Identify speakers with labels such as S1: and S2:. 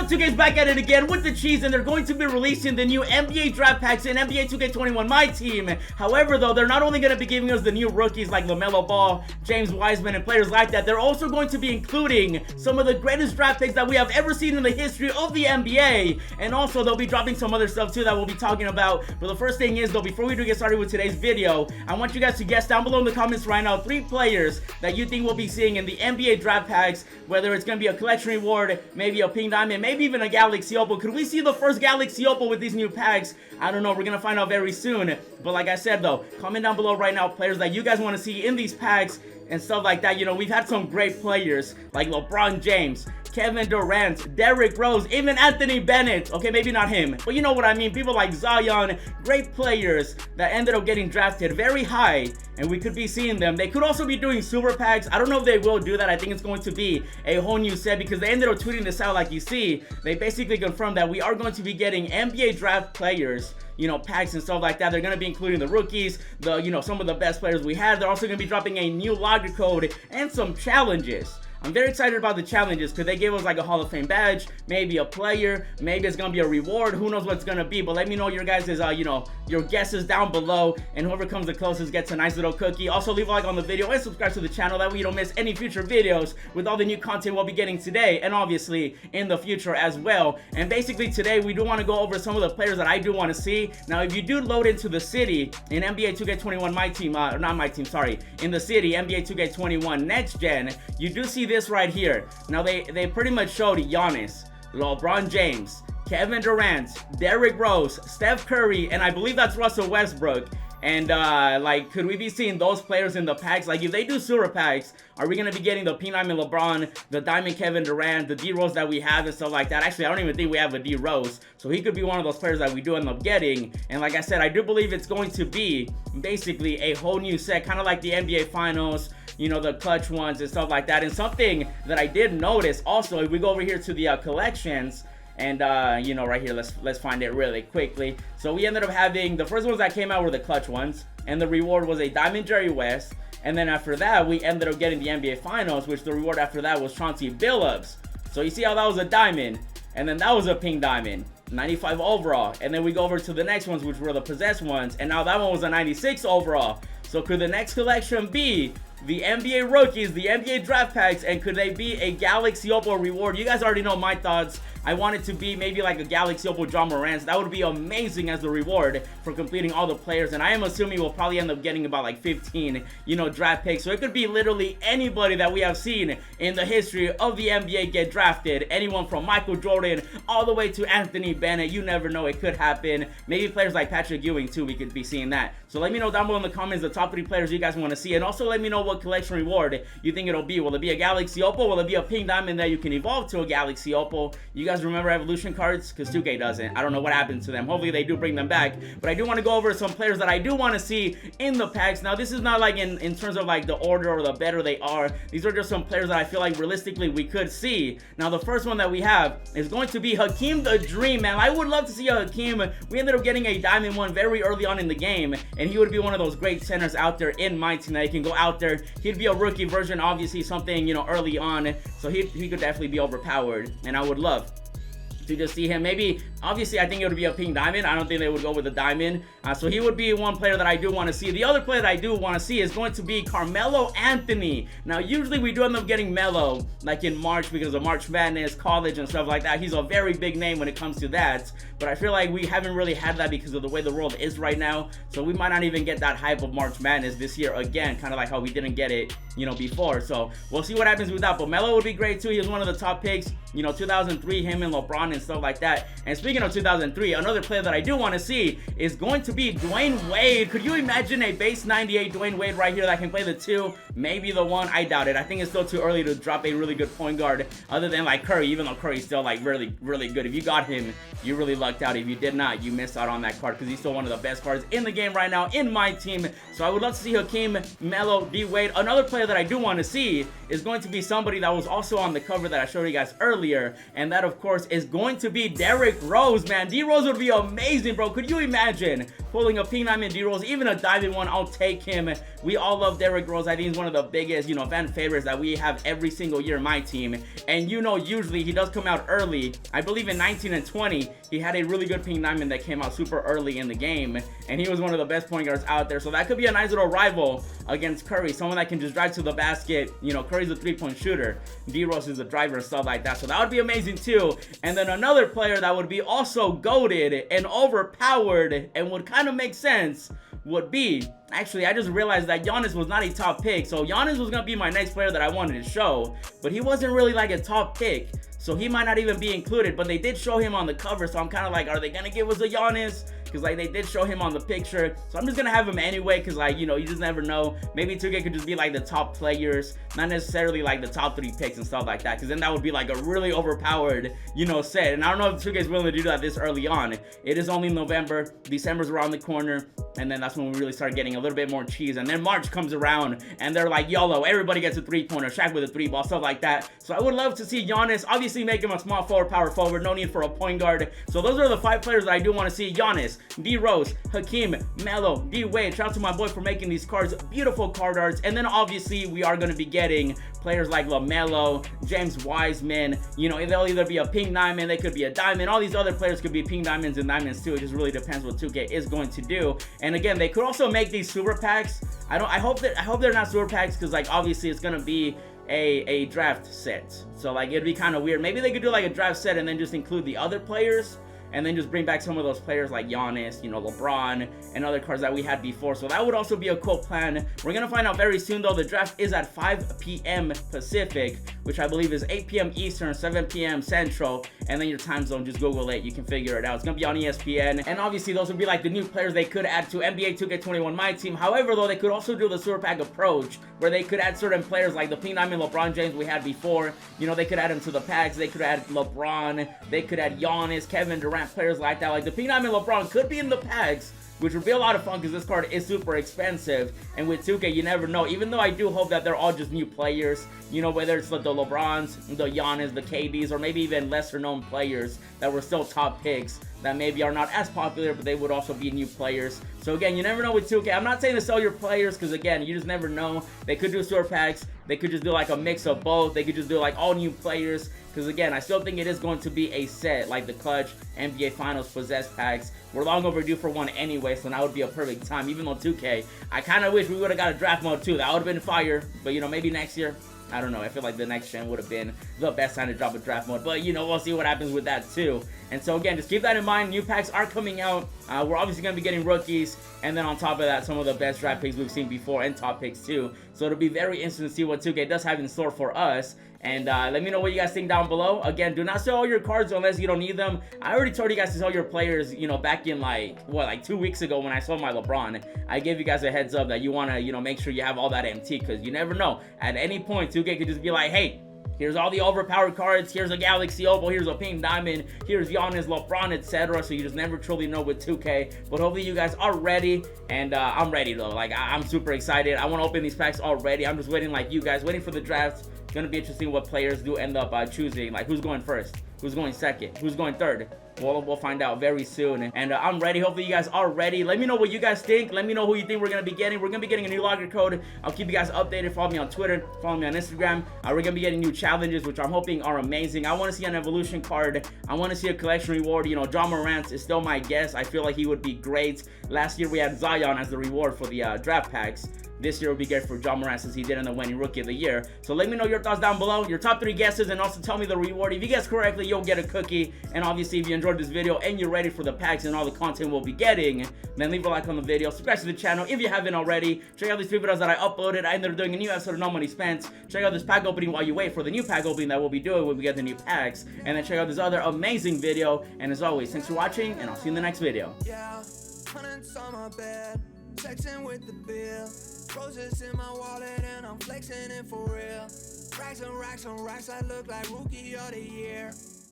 S1: up, 2K's back at it again with the cheese, and they're going to be releasing the new NBA draft packs in NBA 2K21 Myteam. However, though, they're not only going to be giving us the new rookies like LaMelo Ball, James Wiseman, and players like that, they're also going to be including some of the greatest draft picks that we have ever seen in the history of the NBA. And also, they'll be dropping some other stuff too that we'll be talking about. But the first thing is, though, before we do get started with today's video, I want you guys to guess down below in the comments right now 3 players that you think we'll be seeing in the NBA draft packs, whether it's going to be a collection reward, maybe a pink diamond, maybe even a galaxy opal. Could we see the first galaxy opal with these new packs? I don't know, we're gonna find out very soon. But like I said though, comment down below right now players that you guys want to see in these packs and stuff like that. You know, we've had some great players like LeBron James, Kevin Durant, Derrick Rose, even Anthony Bennett. Okay, maybe not him, but you know what I mean. People like Zion, great players that ended up getting drafted very high, and we could be seeing them. They could also be doing super packs. I don't know if they will do that. I think it's going to be a whole new set because they ended up tweeting this out like you see. They basically confirmed that we are going to be getting NBA draft players, you know, packs and stuff like that. They're going to be including the rookies, the, you know, some of the best players we had. They're also going to be dropping a new logger code and some challenges. I'm very excited about the challenges because they gave us like a Hall of Fame badge, maybe a player, maybe it's gonna be a reward. Who knows what's gonna be? But let me know your guys' you know, your guesses down below, and whoever comes the closest gets a nice little cookie. Also, leave a like on the video and subscribe to the channel, that way you don't miss any future videos with all the new content we'll be getting today and obviously in the future as well. And basically today we do want to go over some of the players that I do want to see. Now, if you do load into the city in NBA 2K21 Myteam, not Myteam, sorry, in the city NBA 2K21 Next Gen, you do see this right here. Now they pretty much showed Giannis, LeBron James, Kevin Durant, Derrick Rose, Steph Curry, and I believe that's Russell Westbrook. And like, could we be seeing those players in the packs? Like, if they do super packs, are we gonna be getting the P9 LeBron, the Diamond Kevin Durant, the D Rose that we have and stuff like that? Actually, I don't even think we have a D Rose, so he could be one of those players that we do end up getting. And like I said, I do believe it's going to be basically a whole new set, kind of like the NBA Finals, you know, the clutch ones and stuff like that. And something that I did notice also, if we go over here to the collections, and you know, right here, let's find it really quickly. So we ended up having the first ones that came out were the clutch ones, and the reward was a Diamond Jerry West. And then after that, we ended up getting the NBA Finals, which the reward after that was Chauncey Billups. So you see how that was a diamond, and then that was a pink diamond, 95 overall. And then we go over to the next ones, which were the possessed ones, and now that one was a 96 overall. So could the next collection be the NBA rookies, the NBA draft packs, and could they be a Galaxy Opal reward? You guys already know my thoughts. I want it to be maybe like a Galaxy Opal John Morant. That would be amazing as the reward for completing all the players, and I am assuming we'll probably end up getting about like 15, you know, draft picks. So it could be literally anybody that we have seen in the history of the NBA get drafted. Anyone from Michael Jordan all the way to Anthony Bennett. You never know, it could happen. Maybe players like Patrick Ewing too, we could be seeing that. So let me know down below in the comments the top 3 players you guys want to see, and also let me know what collection reward you think it'll be. Will it be a Galaxy Opal? Will it be a pink diamond that you can evolve to a Galaxy Opal? You guys remember evolution cards? Because 2K doesn't. I don't know what happened to them. Hopefully they do bring them back. But I do want to go over some players that I do want to see in the packs. Now, this is not like in terms of like the order or the better they are. These are just some players that I feel like realistically we could see. Now, the first one that we have is going to be Hakeem the Dream, man. I would love to see a Hakeem. We ended up getting a diamond one very early on in the game, and he would be one of those great centers out there in my team that he can go out there. He'd be a rookie version, obviously something, you know, early on, so he could definitely be overpowered, and I would love to just see him. Maybe, obviously, I think it would be a pink diamond. I don't think they would go with a diamond. So he would be one player that I do want to see. The other player that I do want to see is going to be Carmelo Anthony. Now, usually we do end up getting Melo, like in March, because of March Madness, college, and stuff like that. He's a very big name when it comes to that. But I feel like we haven't really had that because of the way the world is right now. So we might not even get that hype of March Madness this year again, kind of like how we didn't get it, you know, before. So we'll see what happens with that. But Melo would be great too. He was one of the top picks, you know, 2003, him and LeBron and stuff like that. And speaking of 2003, another player that I do want to see is going to be Dwayne Wade. Could you imagine a base 98 Dwayne Wade right here that can play the 2, maybe the 1? I doubt it. I think it's still too early to drop a really good point guard other than like Curry, even though Curry's still like really, really good. If you got him, you really lucked out. If you did not, you missed out on that card because he's still one of the best cards in the game right now in my team. So I would love to see Hakeem, Melo, D Wade. Another player that I do want to see is going to be somebody that was also on the cover that I showed you guys earlier. earlier, and that of course is going to be Derrick Rose, man. D-Rose would be amazing, bro. Could you imagine pulling a pink diamond D-Rose, even a diamond one? I'll take him. We all love Derrick Rose. I think he's one of the biggest, you know, fan favorites that we have every single year in my team. And you know, usually he does come out early. I believe in 19 and 20, he had a really good pink diamond that came out super early in the game, and he was one of the best point guards out there. So that could be a nice little rival against Curry, someone that can just drive to the basket. You know, Curry's a three-point shooter, D-Rose is a driver and stuff like that, so that would be amazing too. And then another player that would be also goated and overpowered and would kind of make sense would be, actually, I just realized that Giannis was not a top pick. So Giannis was gonna be my next player that I wanted to show, but he wasn't really like a top pick, so he might not even be included. But they did show him on the cover, so I'm kind of like, are they gonna give us a Giannis? Because like they did show him on the picture, so I'm just gonna have him anyway, because like, you know, you just never know. Maybe 2K could just be like the top players, not necessarily like the top 3 picks and stuff like that, because then that would be like a really overpowered, you know, set. And I don't know if 2K is willing to do that this early on. It is only November, December's around the corner, and then that's when we really start getting a little bit more cheese. And then March comes around and they're like, YOLO, everybody gets a 3-pointer, Shaq with a 3-ball, stuff like that. So I would love to see Giannis. Obviously make him a small forward, power forward, no need for a point guard. So those are the 5 players that I do want to see: Giannis, D-Rose, Hakeem, Melo, D-Wade. Shout out to my boy for making these cards, beautiful card arts. And then obviously we are going to be getting players like lamelo, James Wiseman. You know, they'll either be a pink diamond, they could be a diamond. All these other players could be pink diamonds and diamonds too. It just really depends what 2K is going to do. And again, they could also make these super packs. I hope they're not super packs, because like obviously it's gonna be a draft set, so like it'd be kind of weird. Maybe they could do like a draft set and then just include the other players, and then just bring back some of those players like Giannis, you know, LeBron, and other cards that we had before. So that would also be a cool plan. We're gonna find out very soon though. The draft is at 5 p.m. Pacific, which I believe is 8 p.m. Eastern, 7 p.m. Central, and then your time zone, just Google it, you can figure it out. It's gonna be on ESPN, and obviously those would be like the new players they could add to NBA 2K21 Myteam. However though, they could also do the super pack approach, where they could add certain players like the pink diamond LeBron James we had before. You know, they could add him to the packs. They could add LeBron, they could add Giannis, Kevin Durant, players like that. Like the pink diamond LeBron could be in the packs, which would be a lot of fun, because this card is super expensive. And with 2K, you never know. Even though I do hope that they're all just new players, you know, whether it's the LeBrons, the Giannis, the KDs, or maybe even lesser known players that were still top picks that maybe are not as popular, but they would also be new players. So again, you never know with 2K. I'm not saying to sell your players, because again, you just never know. They could do super packs. They could just do like a mix of both. They could just do like all new players, because again, I still think it is going to be a set like the Clutch NBA Finals Possess packs. We're long overdue for one anyway, so now would be a perfect time. Even though 2K, I kind of wish we would have got a draft mode too. That would have been fire. But you know, maybe next year, I don't know. I feel like the next gen would have been the best time to drop a draft mode. But, you know, we'll see what happens with that, too. And so, again, just keep that in mind. New packs are coming out. We're obviously going to be getting rookies. And then on top of that, some of the best draft picks we've seen before, and top picks, too. So it'll be very interesting to see what 2K does have in store for us. And let me know what you guys think down below. Again, do not sell all your cards unless you don't need them. I already told you guys to sell your players, you know, back in like 2 weeks ago when I sold my LeBron. I gave you guys a heads up that you want to, you know, make sure you have all that empty, because you never know. At any point, 2K could just be like, hey, here's all the overpowered cards, here's a Galaxy Opal, here's a pink diamond, here's Giannis, LeBron, etc. So you just never truly know with 2K. But hopefully you guys are ready, and I'm ready though. Like, I'm super excited. I want to open these packs already. I'm just waiting like you guys, waiting for the draft. It's gonna be interesting what players do end up choosing, like who's going first, who's going second, who's going third. We'll find out very soon. And I'm ready. Hopefully you guys are ready. Let me know what you guys think. Let me know who you think we're gonna be getting. We're gonna be getting a new logger code. I'll keep you guys updated. Follow me on Twitter, follow me on Instagram. We're gonna be getting new challenges, which I'm hoping are amazing. I want to see an evolution card. I want to see a collection reward. You know, Ja Morant is still my guess. I feel like he would be great. Last year we had Zion as the reward for the draft packs. This year will be good for Ja Morant, since he didn't win Rookie of the Year. So let me know your thoughts down below, your top 3 guesses, and also tell me the reward. If you guess correctly, you'll get a cookie. And obviously, if you enjoyed this video and you're ready for the packs and all the content we'll be getting, then leave a like on the video, subscribe to the channel if you haven't already. Check out these 3 videos that I uploaded. I ended up doing a new episode of No Money Spent. Check out this pack opening while you wait for the new pack opening that we'll be doing when we get the new packs. And then check out this other amazing video. And as always, thanks for watching, and I'll see you in the next video.
S2: Yeah, hundreds on my bed, texting with the bill. Roses in my wallet and I'm flexing it for real. Racks and racks and racks, I look like Rookie of the Year.